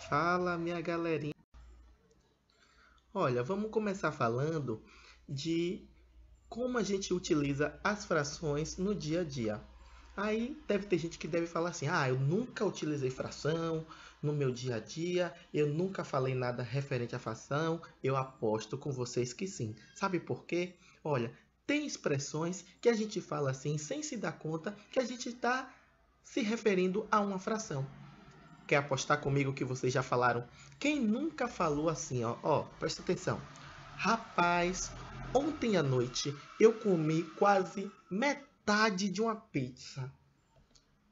Fala, minha galerinha. Olha, vamos começar falando de como a gente utiliza as frações no dia a dia. Aí deve ter gente que deve falar assim: "Ah, eu nunca utilizei fração no meu dia a dia, eu nunca falei nada referente à fração". Eu aposto com vocês que sim. Sabe por quê? Olha, tem expressões que a gente fala assim sem se dar conta que a gente está se referindo a uma fração. Quer apostar comigo que vocês já falaram? Quem nunca falou assim, ó, presta atenção. Rapaz, ontem à noite eu comi quase metade de uma pizza.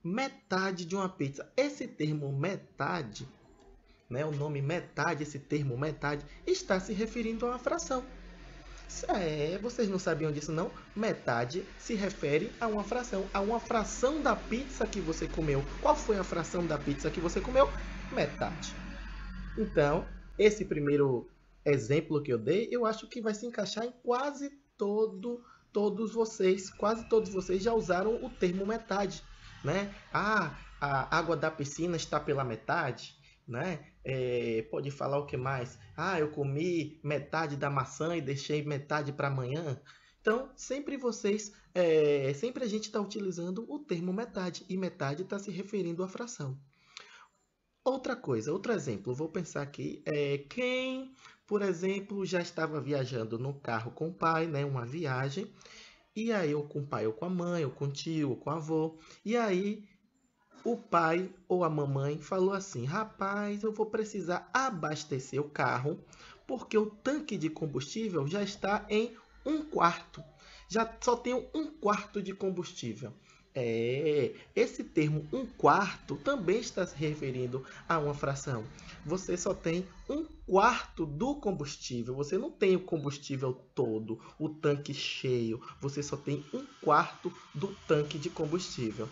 Metade de uma pizza. Esse termo metade, né, o nome metade, esse termo metade, está se referindo a uma fração. Vocês não sabiam disso não? Metade se refere a uma fração da pizza que você comeu. Qual foi a fração da pizza que você comeu? Metade. Então, esse primeiro exemplo que eu dei, eu acho que vai se encaixar em quase todos vocês já usaram o termo metade, né? Ah, a água da piscina está pela metade, né? Pode falar o que mais? Ah, eu comi metade da maçã e deixei metade para amanhã. Então, sempre a gente está utilizando o termo metade e metade está se referindo à fração. Outra coisa, outro exemplo, vou pensar aqui, quem, por exemplo, já estava viajando no carro com o pai, né, uma viagem, e aí ou com o pai ou com a mãe, ou com o tio, ou com o avô, e aí o pai ou a mamãe falou assim: "Rapaz, eu vou precisar abastecer o carro, porque o tanque de combustível já está em um quarto. Já só tenho um quarto de combustível". Esse termo um quarto também está se referindo a uma fração. Você só tem um quarto do combustível. Você não tem o combustível todo, o tanque cheio. Você só tem um quarto do tanque de combustível.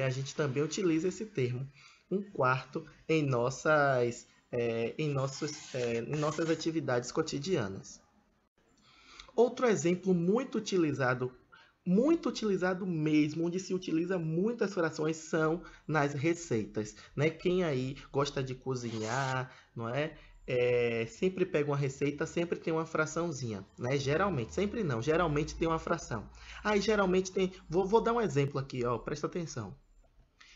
A gente também utiliza esse termo, um quarto, em nossas atividades cotidianas. Outro exemplo muito utilizado mesmo, onde se utiliza muitas frações, são nas receitas, né? Quem aí gosta de cozinhar, não é? Sempre pega uma receita, sempre tem uma fraçãozinha, né? Geralmente, sempre não, geralmente tem uma fração. Aí geralmente tem, vou dar um exemplo aqui, ó, presta atenção.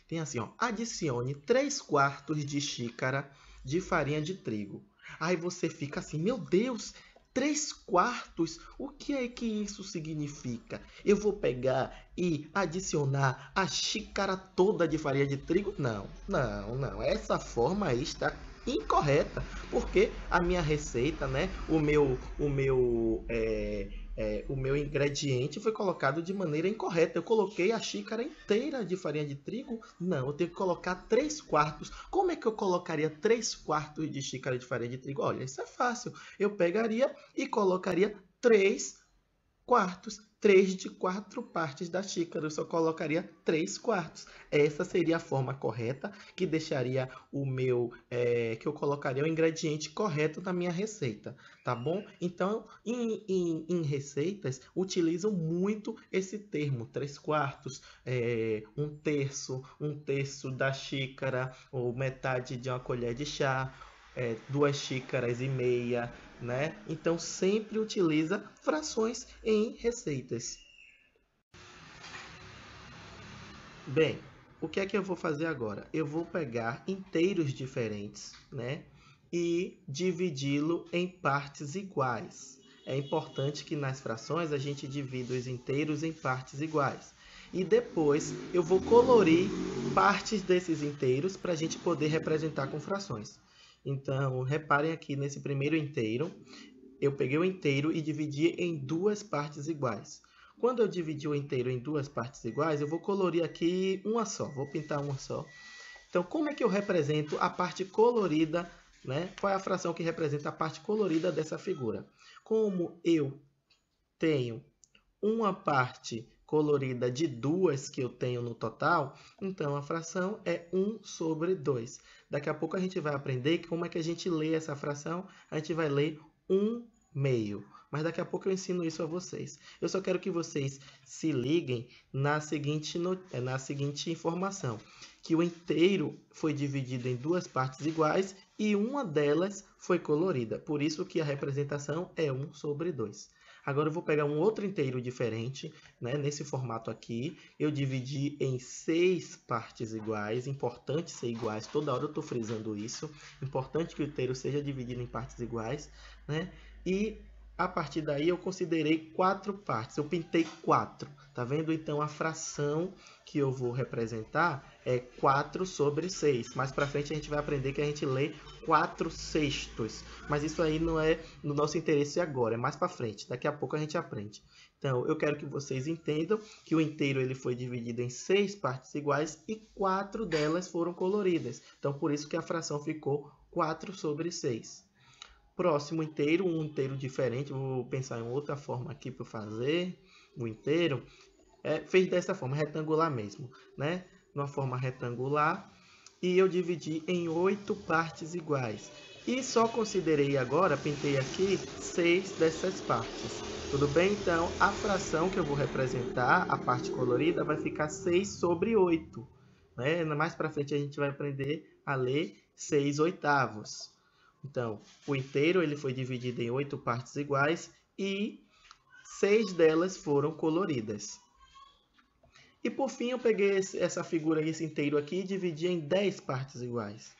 Tem assim, ó, adicione 3 quartos de xícara de farinha de trigo. Aí você fica assim, meu Deus, 3 quartos? O que é que isso significa? Eu vou pegar e adicionar a xícara toda de farinha de trigo? Não, não, não. Essa forma aí está incorreta, porque a minha receita, né, o meu ingrediente foi colocado de maneira incorreta. Eu coloquei a xícara inteira de farinha de trigo? Não, eu tenho que colocar 3 quartos. Como é que eu colocaria 3 quartos de xícara de farinha de trigo? Olha, isso é fácil. Eu pegaria e colocaria 3 quartos. 3 de 4 partes da xícara. Eu só colocaria 3 quartos. Essa seria a forma correta, que deixaria que eu colocaria o ingrediente correto na minha receita, tá bom? Então, em receitas, utilizam muito esse termo, 3 quartos, um terço da xícara, ou metade de uma colher de chá, 2 xícaras e meia, né? Então sempre utiliza frações em receitas. Bem, o que é que eu vou fazer agora? Eu vou pegar inteiros diferentes, né? E dividi-lo em partes iguais. É importante que nas frações a gente divida os inteiros em partes iguais. E depois eu vou colorir partes desses inteiros para a gente poder representar com frações. Então, reparem aqui nesse primeiro inteiro, eu peguei o inteiro e dividi em 2 partes iguais. Quando eu dividi o inteiro em 2 partes iguais, eu vou colorir aqui uma só, vou pintar uma só. Então, como é que eu represento a parte colorida, né? Qual é a fração que representa a parte colorida dessa figura? Como eu tenho uma parte colorida de 2 que eu tenho no total, então a fração é 1/2. Daqui a pouco a gente vai aprender como é que a gente lê essa fração. A gente vai ler 1/2. Mas daqui a pouco eu ensino isso a vocês. Eu só quero que vocês se liguem na seguinte informação, que o inteiro foi dividido em 2 partes iguais e uma delas foi colorida. Por isso que a representação é 1 sobre 2. Agora eu vou pegar um outro inteiro diferente, né? Nesse formato aqui, eu dividi em 6 partes iguais. Importante ser iguais, toda hora eu estou frisando isso. Importante que o inteiro seja dividido em partes iguais, né? E a partir daí eu considerei 4 partes, eu pintei 4. Tá vendo? Então a fração que eu vou representar é 4 sobre 6. Mais para frente a gente vai aprender que a gente lê 4 sextos. Mas isso aí não é no nosso interesse agora, é mais para frente. Daqui a pouco a gente aprende. Então, eu quero que vocês entendam que o inteiro ele foi dividido em 6 partes iguais e 4 delas foram coloridas. Então, por isso que a fração ficou 4 sobre 6. Próximo inteiro, um inteiro diferente. Vou pensar em outra forma aqui para fazer o inteiro. Fez dessa forma, retangular mesmo, né? Numa forma retangular. E eu dividi em 8 partes iguais. E só considerei agora, pintei aqui, 6 dessas partes. Tudo bem? Então, a fração que eu vou representar, a parte colorida, vai ficar 6 sobre 8. Né? Mais para frente a gente vai aprender a ler 6 oitavos. Então, o inteiro ele foi dividido em 8 partes iguais e 6 delas foram coloridas. E por fim, eu peguei essa figura, esse inteiro aqui, e dividi em 10 partes iguais.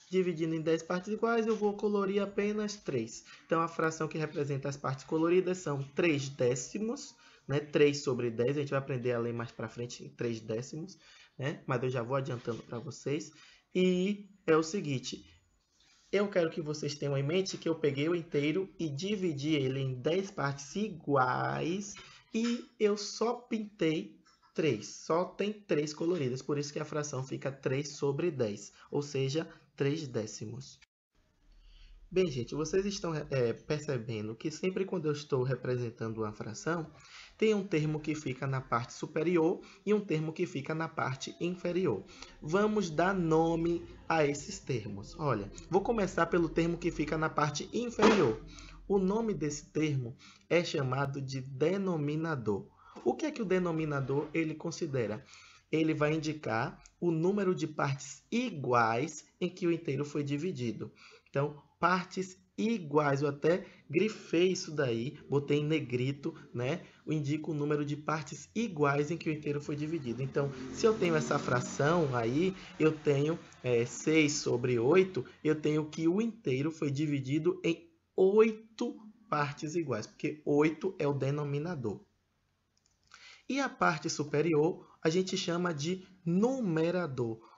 Dividindo em 10 partes iguais, eu vou colorir apenas 3. Então, a fração que representa as partes coloridas são 3 décimos, né? 3 sobre 10, a gente vai aprender a ler mais para frente 3 décimos, né? Mas eu já vou adiantando para vocês. E é o seguinte, eu quero que vocês tenham em mente que eu peguei o inteiro e dividi ele em 10 partes iguais e eu só pintei 3. Só tem 3 coloridas, por isso que a fração fica 3 sobre 10, ou seja, 3 décimos. Bem, gente, vocês estão percebendo que sempre quando eu estou representando uma fração, tem um termo que fica na parte superior e um termo que fica na parte inferior. Vamos dar nome a esses termos. Olha, vou começar pelo termo que fica na parte inferior. O nome desse termo é chamado de denominador. O que é que o denominador ele considera? Ele vai indicar o número de partes iguais em que o inteiro foi dividido. Então, partes iguais, eu até grifei isso daí, botei em negrito, né? Indica o número de partes iguais em que o inteiro foi dividido. Então, se eu tenho essa fração aí, eu tenho 6 sobre 8, eu tenho que o inteiro foi dividido em 8 partes iguais, porque 8 é o denominador. E a parte superior a gente chama de numerador.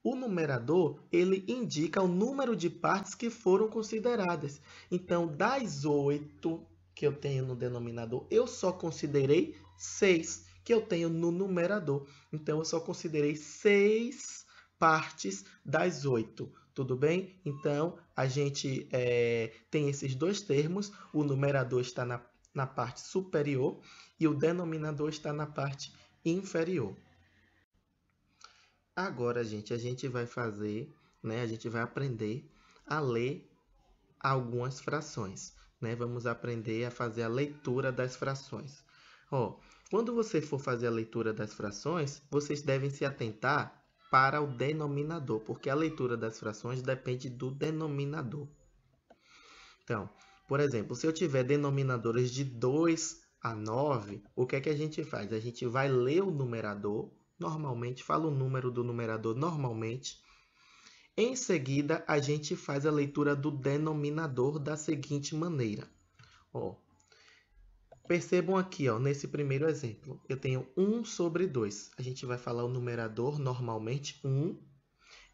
O numerador, ele indica o número de partes que foram consideradas. Então, das 8 que eu tenho no denominador, eu só considerei 6 que eu tenho no numerador. Então, eu só considerei 6 partes das 8. Tudo bem? Então, a gente tem esses dois termos. O numerador está na parte superior e o denominador está na parte inferior. Agora, gente, a gente vai fazer, né? A gente vai aprender a ler algumas frações, né? Vamos aprender a fazer a leitura das frações. Ó, quando você for fazer a leitura das frações, vocês devem se atentar para o denominador, porque a leitura das frações depende do denominador. Então, por exemplo, se eu tiver denominadores de 2 a 9, o que é que a gente faz? A gente vai ler o numerador, normalmente, fala o número do numerador normalmente. Em seguida, a gente faz a leitura do denominador da seguinte maneira. Ó, percebam aqui, ó, nesse primeiro exemplo, eu tenho 1 sobre 2. A gente vai falar o numerador normalmente 1.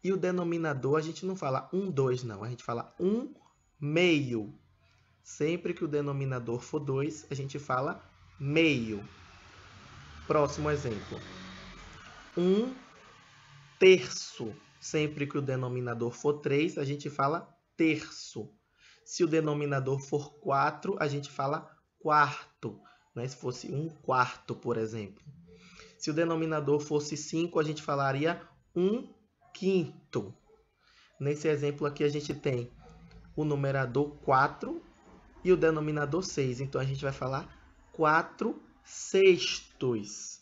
E o denominador, a gente não fala 1, 2, não. A gente fala 1 meio. Sempre que o denominador for 2, a gente fala meio. Próximo exemplo. 1 terço. Sempre que o denominador for 3, a gente fala terço. Se o denominador for 4, a gente fala quarto. Né? Se fosse 1 quarto, por exemplo. Se o denominador fosse 5, a gente falaria 1 quinto. Nesse exemplo aqui, a gente tem o numerador 4 e o denominador 6. Então, a gente vai falar 4 sextos.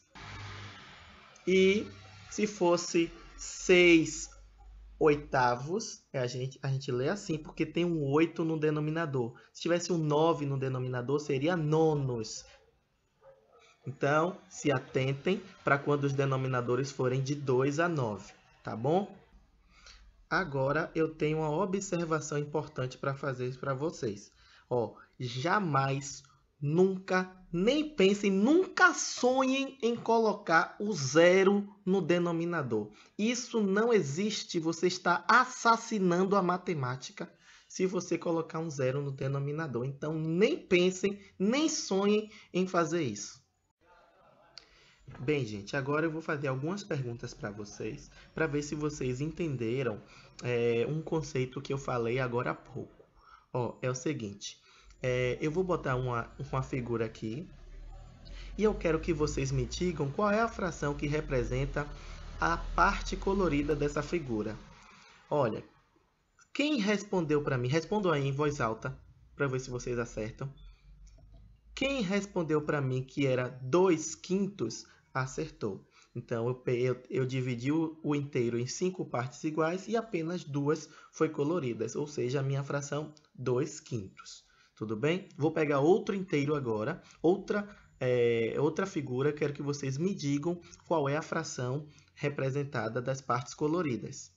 E se fosse 6 oitavos, a gente lê assim, porque tem um 8 no denominador. Se tivesse um 9 no denominador, seria nonos. Então, se atentem para quando os denominadores forem de 2 a 9, tá bom? Agora eu tenho uma observação importante para fazer para vocês. Ó, jamais, nunca, nem pensem, nunca sonhem em colocar o zero no denominador. Isso não existe, você está assassinando a matemática se você colocar um zero no denominador. Então, nem pensem, nem sonhem em fazer isso. Bem, gente, agora eu vou fazer algumas perguntas para vocês, para ver se vocês entenderam um conceito que eu falei agora há pouco. Ó, é o seguinte, eu vou botar uma figura aqui e eu quero que vocês me digam qual é a fração que representa a parte colorida dessa figura. Olha, quem respondeu para mim? Respondam aí em voz alta, para ver se vocês acertam. Quem respondeu para mim que era 2/5, acertou. Então, eu dividi o inteiro em 5 partes iguais e apenas 2 foi coloridas, ou seja, a minha fração 2/5. Tudo bem? Vou pegar outro inteiro agora, outra figura, quero que vocês me digam qual é a fração representada das partes coloridas.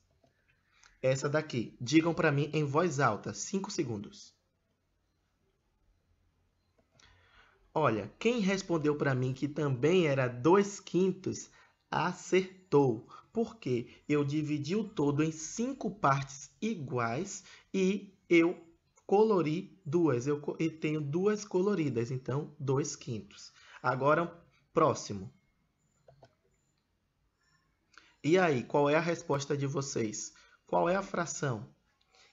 Essa daqui. Digam para mim em voz alta, 5 segundos. Olha, quem respondeu para mim que também era 2/5, acertou. Porque eu dividi o todo em 5 partes iguais e eu colori duas. Eu tenho duas coloridas, então 2/5. Agora, próximo. E aí, qual é a resposta de vocês? Qual é a fração?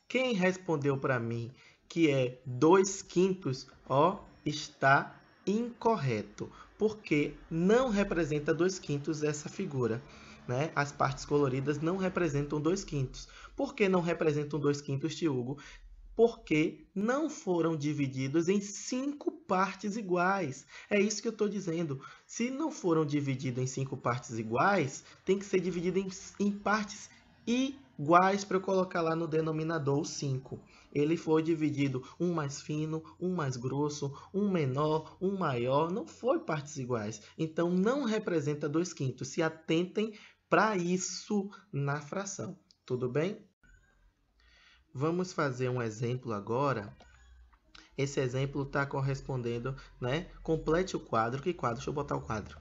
Quem respondeu para mim que é 2/5, ó, está incorreto, porque não representa 2/5 essa figura, né? As partes coloridas não representam 2/5. Por que não representam 2/5, Tiago? Porque não foram divididos em 5 partes iguais. É isso que eu estou dizendo. Se não foram divididos em 5 partes iguais, tem que ser dividido em partes iguais para eu colocar lá no denominador o 5. Ele foi dividido um mais fino, um mais grosso, um menor, um maior. Não foi partes iguais. Então, não representa 2/5. Se atentem para isso na fração. Tudo bem? Vamos fazer um exemplo agora. Esse exemplo está correspondendo, né? Complete o quadro. Que quadro? Deixa eu botar o quadro.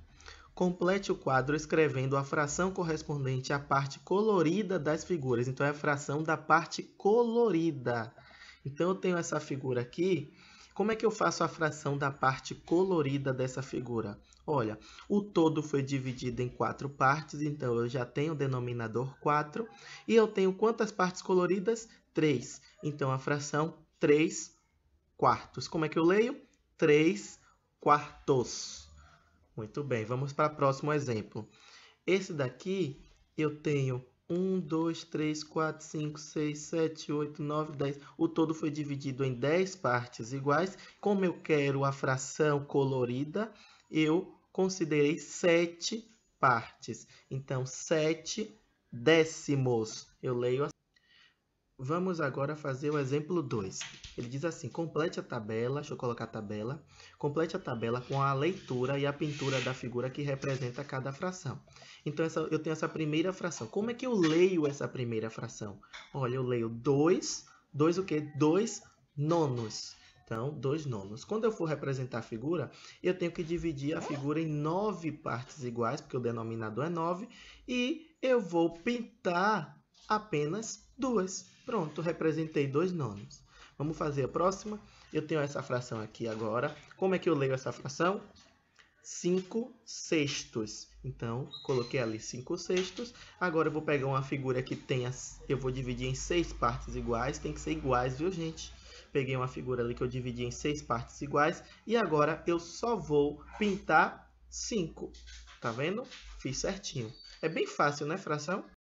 Complete o quadro escrevendo a fração correspondente à parte colorida das figuras. Então, é a fração da parte colorida. Então, eu tenho essa figura aqui. Como é que eu faço a fração da parte colorida dessa figura? Olha, o todo foi dividido em 4 partes, então eu já tenho o denominador 4. E eu tenho quantas partes coloridas? 3. Então, a fração 3/4. Como é que eu leio? 3/4. Muito bem, vamos para o próximo exemplo. Esse daqui eu tenho 1, 2, 3, 4, 5, 6, 7, 8, 9, 10. O todo foi dividido em 10 partes iguais. Como eu quero a fração colorida, eu considerei 7 partes. Então, 7 décimos. Eu leio assim. Vamos agora fazer o exemplo 2. Ele diz assim, complete a tabela, deixa eu colocar a tabela, complete a tabela com a leitura e a pintura da figura que representa cada fração. Então, eu tenho essa primeira fração. Como é que eu leio essa primeira fração? Olha, eu leio 2 o quê? 2 nonos. Então, 2 nonos. Quando eu for representar a figura, eu tenho que dividir a figura em 9 partes iguais, porque o denominador é 9, e eu vou pintar apenas 2. Pronto, representei 2 nonos. Vamos fazer a próxima. Eu tenho essa fração aqui agora. Como é que eu leio essa fração? 5/6. Então, coloquei ali 5/6. Agora eu vou pegar uma figura que tenha... Eu vou dividir em 6 partes iguais. Tem que ser iguais, viu, gente? Peguei uma figura ali que eu dividi em 6 partes iguais. E agora eu só vou pintar 5. Tá vendo? Fiz certinho. É bem fácil, né, fração?